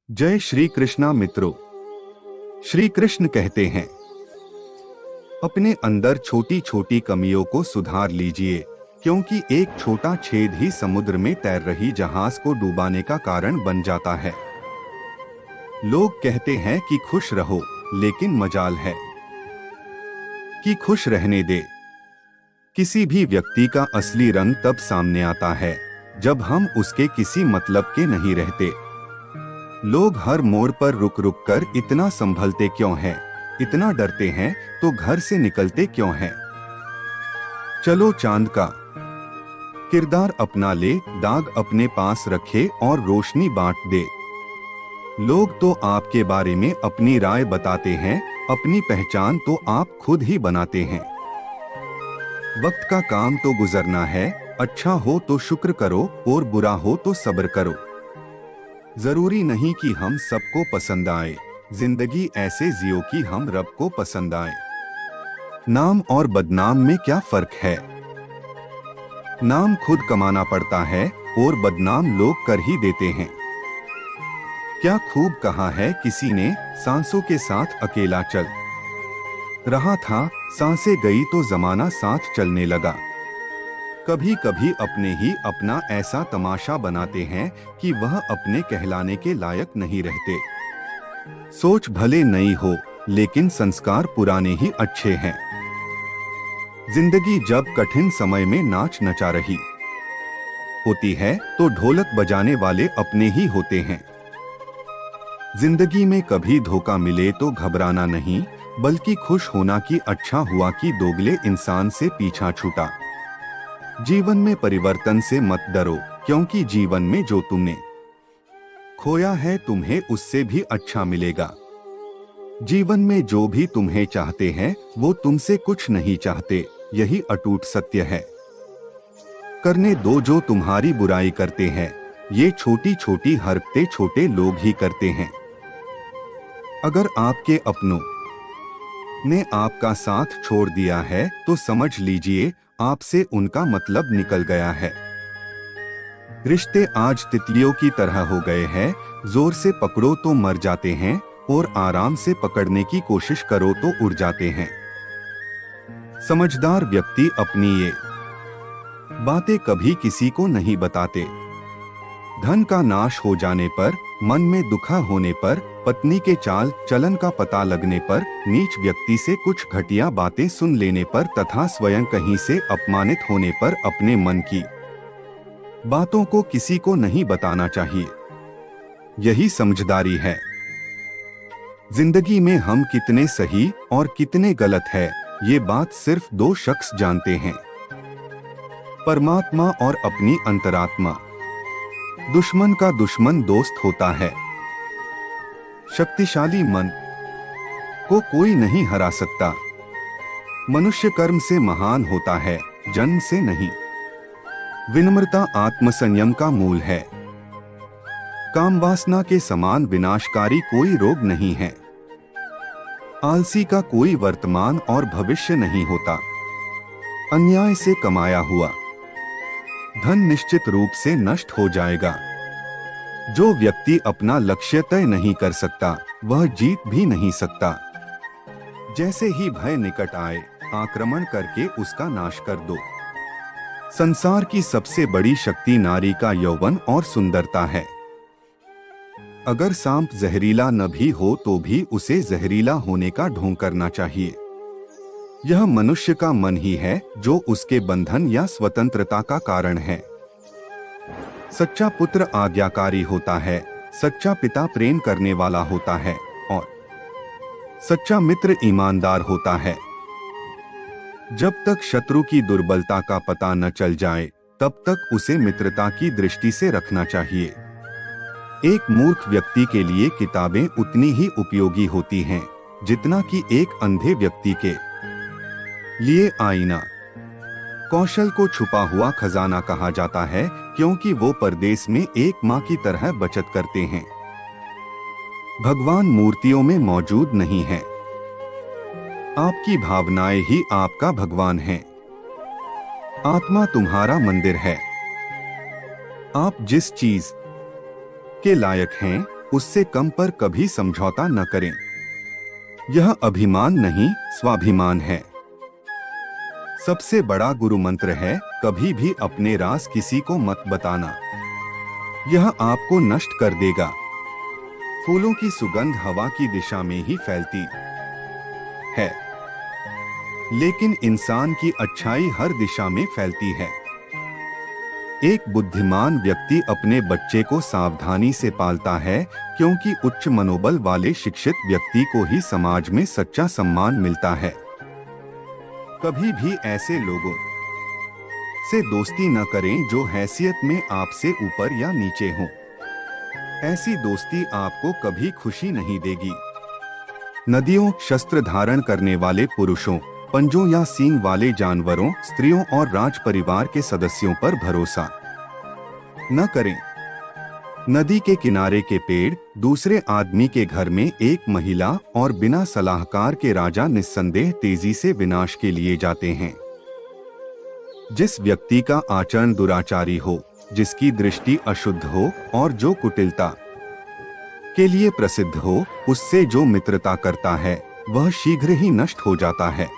जय श्री कृष्णा मित्रों। श्री कृष्ण कहते हैं, अपने अंदर छोटी छोटी कमियों को सुधार लीजिए, क्योंकि एक छोटा छेद ही समुद्र में तैर रही जहाज को डूबाने का कारण बन जाता है। लोग कहते हैं कि खुश रहो, लेकिन मजाल है कि खुश रहने दे। किसी भी व्यक्ति का असली रंग तब सामने आता है जब हम उसके किसी मतलब के नहीं रहते। लोग हर मोड़ पर रुक रुक कर इतना संभलते क्यों हैं? इतना डरते हैं तो घर से निकलते क्यों हैं? चलो चांद का किरदार अपना ले, दाग अपने पास रखे और रोशनी बांट दे। लोग तो आपके बारे में अपनी राय बताते हैं, अपनी पहचान तो आप खुद ही बनाते हैं। वक्त का काम तो गुजरना है, अच्छा हो तो शुक्र करो और बुरा हो तो सब्र करो। जरूरी नहीं कि हम सबको पसंद आए, जिंदगी ऐसे जियो कि हम रब को पसंद आए। नाम और बदनाम में क्या फर्क है? नाम खुद कमाना पड़ता है और बदनाम लोग कर ही देते हैं। क्या खूब कहा है किसी ने, सांसों के साथ अकेला चल रहा था, सांसें गई तो जमाना साथ चलने लगा। कभी कभी अपने ही अपना ऐसा तमाशा बनाते हैं कि वह अपने कहलाने के लायक नहीं रहते। सोच भले नई हो, लेकिन संस्कार पुराने ही अच्छे हैं। जिंदगी जब कठिन समय में नाच नचा रही होती है तो ढोलक बजाने वाले अपने ही होते हैं। जिंदगी में कभी धोखा मिले तो घबराना नहीं, बल्कि खुश होना कि अच्छा हुआ कि दोगले इंसान से पीछा छूटा। जीवन में परिवर्तन से मत डरो, क्योंकि जीवन में जो तुमने खोया है तुम्हें उससे भी अच्छा मिलेगा। जीवन में जो भी तुम्हें चाहते हैं वो तुमसे कुछ नहीं चाहते, यही अटूट सत्य है। करने दो जो तुम्हारी बुराई करते हैं, ये छोटी छोटी हरकतें छोटे लोग ही करते हैं। अगर आपके अपनों ने आपका साथ छोड़ दिया है तो समझ लीजिए आपसे उनका मतलब निकल गया है। रिश्ते आज तितलियों की तरह हो गए हैं, जोर से पकड़ो तो मर जाते हैं और आराम से पकड़ने की कोशिश करो तो उड़ जाते हैं। समझदार व्यक्ति अपनी ये बातें कभी किसी को नहीं बताते। धन का नाश हो जाने पर, मन में दुखा होने पर, पत्नी के चाल चलन का पता लगने पर, नीच व्यक्ति से कुछ घटिया बातें सुन लेने पर तथा स्वयं कहीं से अपमानित होने पर अपने मन की बातों को किसी को नहीं बताना चाहिए। यही समझदारी है। जिंदगी में हम कितने सही और कितने गलत है, ये बात सिर्फ दो शख्स जानते हैं, परमात्मा और अपनी अंतरात्मा। दुश्मन का दुश्मन दोस्त होता है। शक्तिशाली मन को कोई नहीं हरा सकता। मनुष्य कर्म से महान होता है, जन्म से नहीं। विनम्रता आत्मसंयम का मूल है। काम वासना के समान विनाशकारी कोई रोग नहीं है। आलसी का कोई वर्तमान और भविष्य नहीं होता। अन्याय से कमाया हुआ धन निश्चित रूप से नष्ट हो जाएगा। जो व्यक्ति अपना लक्ष्य तय नहीं कर सकता, वह जीत भी नहीं सकता। जैसे ही भय निकट आए, आक्रमण करके उसका नाश कर दो। संसार की सबसे बड़ी शक्ति नारी का यौवन और सुंदरता है। अगर सांप जहरीला न भी हो तो भी उसे जहरीला होने का ढोंग करना चाहिए। यह मनुष्य का मन ही है जो उसके बंधन या स्वतंत्रता का कारण है। सच्चा पुत्र आज्ञाकारी होता है, सच्चा पिता प्रेम करने वाला होता है और सच्चा मित्र ईमानदार होता है। जब तक शत्रु की दुर्बलता का पता न चल जाए, तब तक उसे मित्रता की दृष्टि से रखना चाहिए। एक मूर्ख व्यक्ति के लिए किताबें उतनी ही उपयोगी होती हैं जितना कि एक अंधे व्यक्ति के लिए आईना। कौशल को छुपा हुआ खजाना कहा जाता है, क्योंकि वो परदेश में एक माँ की तरह बचत करते हैं। भगवान मूर्तियों में मौजूद नहीं है। आपकी भावनाएं ही आपका भगवान है। आत्मा तुम्हारा मंदिर है। आप जिस चीज के लायक हैं, उससे कम पर कभी समझौता न करें। यह अभिमान नहीं, स्वाभिमान है। सबसे बड़ा गुरु मंत्र है, कभी भी अपने राज किसी को मत बताना। यह आपको नष्ट कर देगा। फूलों की सुगंध हवा की दिशा में ही फैलती है, लेकिन इंसान की अच्छाई हर दिशा में फैलती है। एक बुद्धिमान व्यक्ति अपने बच्चे को सावधानी से पालता है, क्योंकि उच्च मनोबल वाले शिक्षित व्यक्ति को ही समाज में सच्चा सम्मान मिलता है। कभी भी ऐसे लोगों से दोस्ती न करें जो हैसियत में आपसे ऊपर या नीचे हों। ऐसी दोस्ती आपको कभी खुशी नहीं देगी। नदियों, शस्त्र धारण करने वाले पुरुषों, पंजों या सींग वाले जानवरों, स्त्रियों और राज परिवार के सदस्यों पर भरोसा न करें। नदी के किनारे के पेड़, दूसरे आदमी के घर में एक महिला और बिना सलाहकार के राजा निस्संदेह तेजी से विनाश के लिए जाते हैं। जिस व्यक्ति का आचरण दुराचारी हो, जिसकी दृष्टि अशुद्ध हो और जो कुटिलता के लिए प्रसिद्ध हो, उससे जो मित्रता करता है वह शीघ्र ही नष्ट हो जाता है।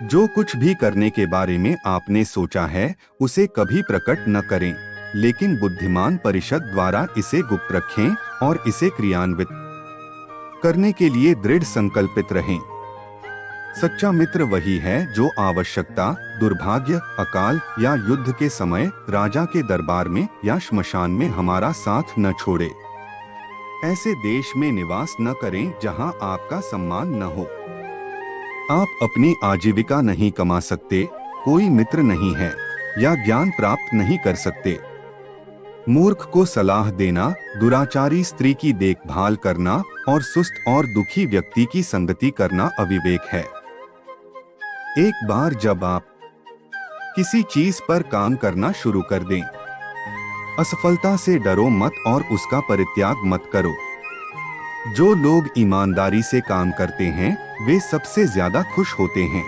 जो कुछ भी करने के बारे में आपने सोचा है उसे कभी प्रकट न करें, लेकिन बुद्धिमान परिषद द्वारा इसे गुप्त रखें और इसे क्रियान्वित करने के लिए दृढ़ संकल्पित रहें। सच्चा मित्र वही है जो आवश्यकता, दुर्भाग्य, अकाल या युद्ध के समय राजा के दरबार में या श्मशान में हमारा साथ न छोड़े। ऐसे देश में निवास न करें जहां आपका सम्मान न हो। आप अपनी आजीविका नहीं कमा सकते, कोई मित्र नहीं है या ज्ञान प्राप्त नहीं कर सकते। मूर्ख को सलाह देना, दुराचारी स्त्री की देखभाल करना और सुस्त और दुखी व्यक्ति की संगति करना अविवेक है। एक बार जब आप किसी चीज पर काम करना शुरू कर दें, असफलता से डरो मत और उसका परित्याग मत करो। जो लोग ईमानदारी से काम करते हैं वे सबसे ज्यादा खुश होते हैं।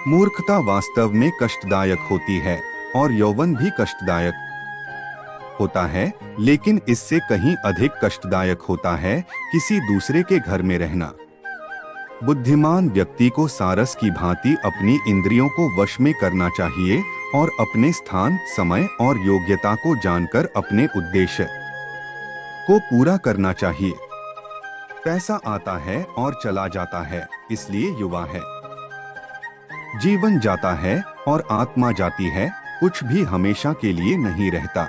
मूर्खता वास्तव में कष्टदायक होती है और यौवन भी कष्टदायक होता है, लेकिन इससे कहीं अधिक कष्टदायक होता है किसी दूसरे के घर में रहना। बुद्धिमान व्यक्ति को सारस की भांति अपनी इंद्रियों को वश में करना चाहिए और अपने स्थान, समय और योग्यता को जानकर अपने उद्देश्य को पूरा करना चाहिए। पैसा आता है और चला जाता है, इसलिए युवा है। जीवन जाता है और आत्मा जाती है, कुछ भी हमेशा के लिए नहीं रहता।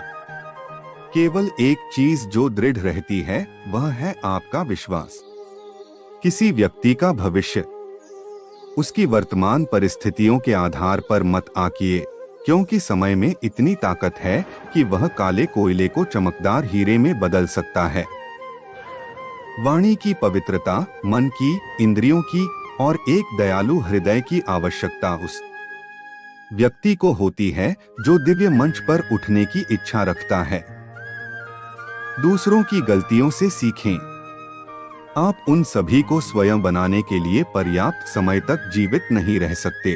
केवल एक चीज जो दृढ़ रहती है वह है आपका विश्वास। किसी व्यक्ति का भविष्य उसकी वर्तमान परिस्थितियों के आधार पर मत आंकिए, क्योंकि समय में इतनी ताकत है कि वह काले कोयले को चमकदार हीरे में बदल सकता है। वाणी की पवित्रता, मन की, इंद्रियों की और एक दयालु हृदय की आवश्यकता उस व्यक्ति को होती है जो दिव्य मंच पर उठने की इच्छा रखता है। दूसरों की गलतियों से सीखें। आप उन सभी को स्वयं बनाने के लिए पर्याप्त समय तक जीवित नहीं रह सकते।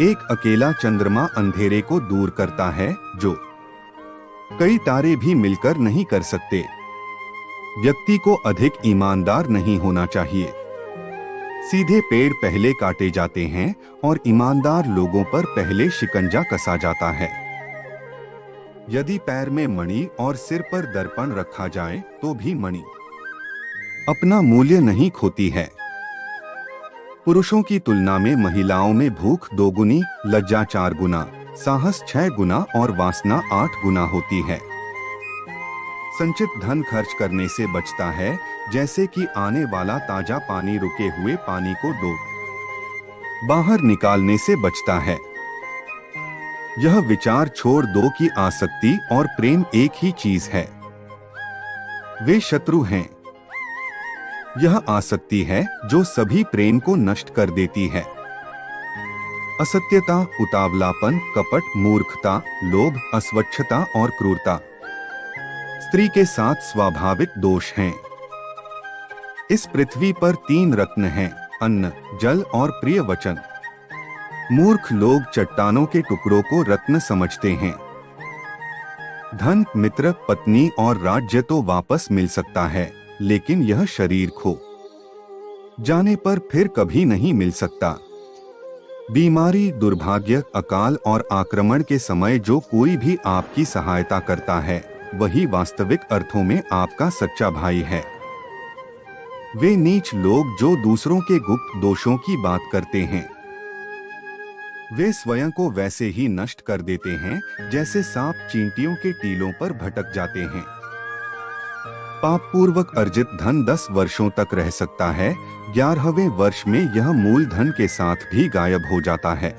एक अकेला चंद्रमा अंधेरे को दूर करता है जो कई तारे भी मिलकर नहीं कर सकते। व्यक्ति को अधिक ईमानदार नहीं होना चाहिए। सीधे पेड़ पहले काटे जाते हैं और ईमानदार लोगों पर पहले शिकंजा कसा जाता है। यदि पैर में मणि और सिर पर दर्पण रखा जाए तो भी मणि अपना मूल्य नहीं खोती है। पुरुषों की तुलना में महिलाओं में भूख 2 गुनी, लज्जा 4 गुना, साहस 6 गुना और वासना 8 गुना होती है। संचित धन खर्च करने से बचता है, जैसे कि आने वाला ताजा पानी रुके हुए पानी को बाहर निकालने से बचता है। यह विचार छोड़ दो कि आसक्ति और प्रेम एक ही चीज है। वे शत्रु हैं। यह आसक्ति है जो सभी प्रेम को नष्ट कर देती है। असत्यता, उतावलापन, कपट, मूर्खता, लोभ, अस्वच्छता और क्रूरता स्त्री के साथ स्वाभाविक दोष हैं। इस पृथ्वी पर 3 रत्न हैं: अन्न, जल और प्रिय वचन। मूर्ख लोग चट्टानों के टुकड़ों को रत्न समझते हैं। धन, मित्र, पत्नी और राज्य तो वापस मिल सकता है, लेकिन यह शरीर खो जाने पर फिर कभी नहीं मिल सकता। बीमारी, दुर्भाग्य, अकाल और आक्रमण के समय जो कोई भी आपकी सहायता करता है, वही वास्तविक अर्थों में आपका सच्चा भाई है। वे नीच लोग जो दूसरों के गुप्त दोषों की बात करते हैं, वे स्वयं को वैसे ही नष्ट कर देते हैं जैसे सांप चींटियों के टीलों पर भटक जाते हैं। पाप पूर्वक अर्जित धन 10 वर्षों तक रह सकता है, 11वें वर्ष में यह मूल धन के साथ भी गायब हो जाता है।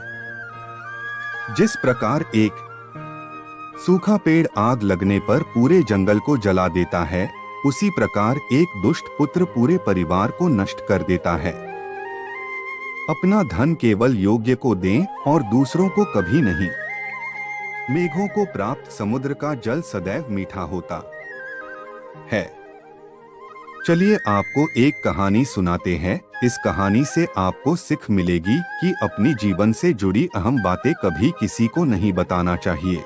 जिस प्रकार एक सूखा पेड़ आग लगने पर पूरे जंगल को जला देता है, उसी प्रकार एक दुष्ट पुत्र पूरे परिवार को नष्ट कर देता है। अपना धन केवल योग्य को दें और दूसरों को कभी नहीं। मेघों को प्राप्त समुद्र का जल सदैव मीठा होता है। चलिए आपको एक कहानी सुनाते हैं। इस कहानी से आपको सीख मिलेगी कि अपनी जीवन से जुड़ी अहम बातें कभी किसी को नहीं बताना चाहिए।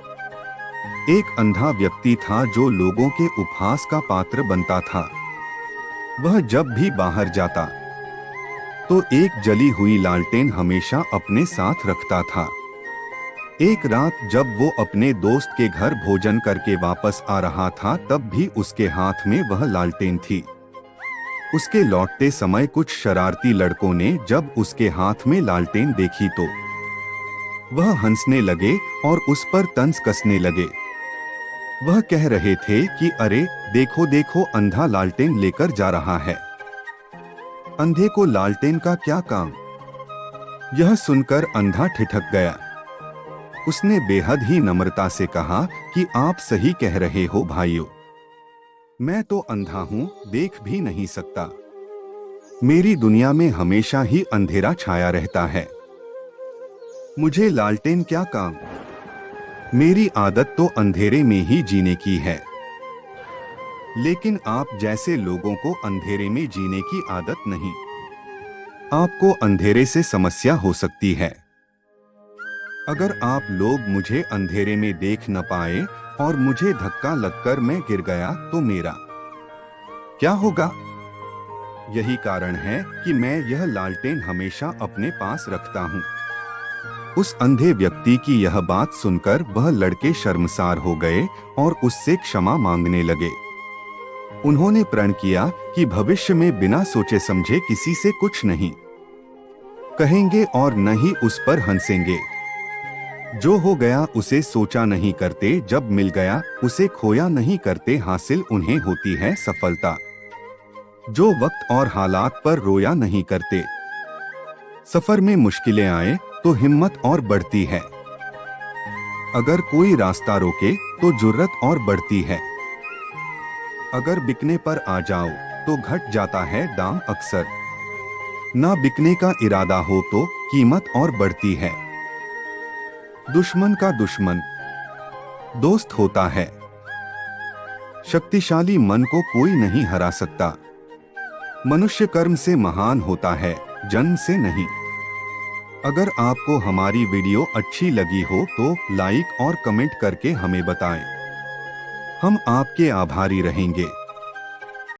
एक अंधा व्यक्ति था जो लोगों के उपहास का पात्र बनता था। वह जब भी बाहर जाता तो एक जली हुई लालटेन हमेशा अपने साथ रखता था। एक रात जब वो अपने दोस्त के घर भोजन करके वापस आ रहा था, तब भी उसके हाथ में वह लालटेन थी। उसके लौटते समय कुछ शरारती लड़कों ने जब उसके हाथ में लालटेन देखी तो वह हंसने लगे और उस पर तंज कसने लगे। वह कह रहे थे कि अरे देखो देखो, अंधा लालटेन लेकर जा रहा है। अंधे को लालटेन का क्या काम। यह सुनकर अंधा ठिठक गया। उसने बेहद ही नम्रता से कहा कि आप सही कह रहे हो भाइयों, मैं तो अंधा हूँ, देख भी नहीं सकता। मेरी दुनिया में हमेशा ही अंधेरा छाया रहता है। मुझे लालटेन क्या काम। मेरी आदत तो अंधेरे में ही जीने की है। लेकिन आप जैसे लोगों को अंधेरे में जीने की आदत नहीं। आपको अंधेरे से समस्या हो सकती है। अगर आप लोग मुझे अंधेरे में देख न पाए और मुझे धक्का लगकर मैं गिर गया तो मेरा क्या होगा। यही कारण है कि मैं यह लालटेन हमेशा अपने पास रखता हूँ। उस अंधे व्यक्ति की यह बात सुनकर वह लड़के शर्मसार हो गए और उससे क्षमा मांगने लगे। उन्होंने प्रण किया कि भविष्य में बिना सोचे समझे किसी से कुछ नहीं कहेंगे और न ही उस पर हंसेंगे। जो हो गया उसे सोचा नहीं करते, जब मिल गया उसे खोया नहीं करते, हासिल उन्हें होती है सफलता। जो वक्त और हालात पर रोया नहीं करते। सफर में मुश्किलें आए तो हिम्मत और बढ़ती है। अगर कोई रास्ता रोके तो जुर्रत और बढ़ती है। अगर बिकने पर आ जाओ तो घट जाता है दाम अक्सर। ना बिकने का इरादा हो तो कीमत और बढ़ती है। दुश्मन का दुश्मन दोस्त होता है। शक्तिशाली मन को कोई नहीं हरा सकता। मनुष्य कर्म से महान होता है, जन्म से नहीं। अगर आपको हमारी वीडियो अच्छी लगी हो तो लाइक और कमेंट करके हमें बताएं। हम आपके आभारी रहेंगे।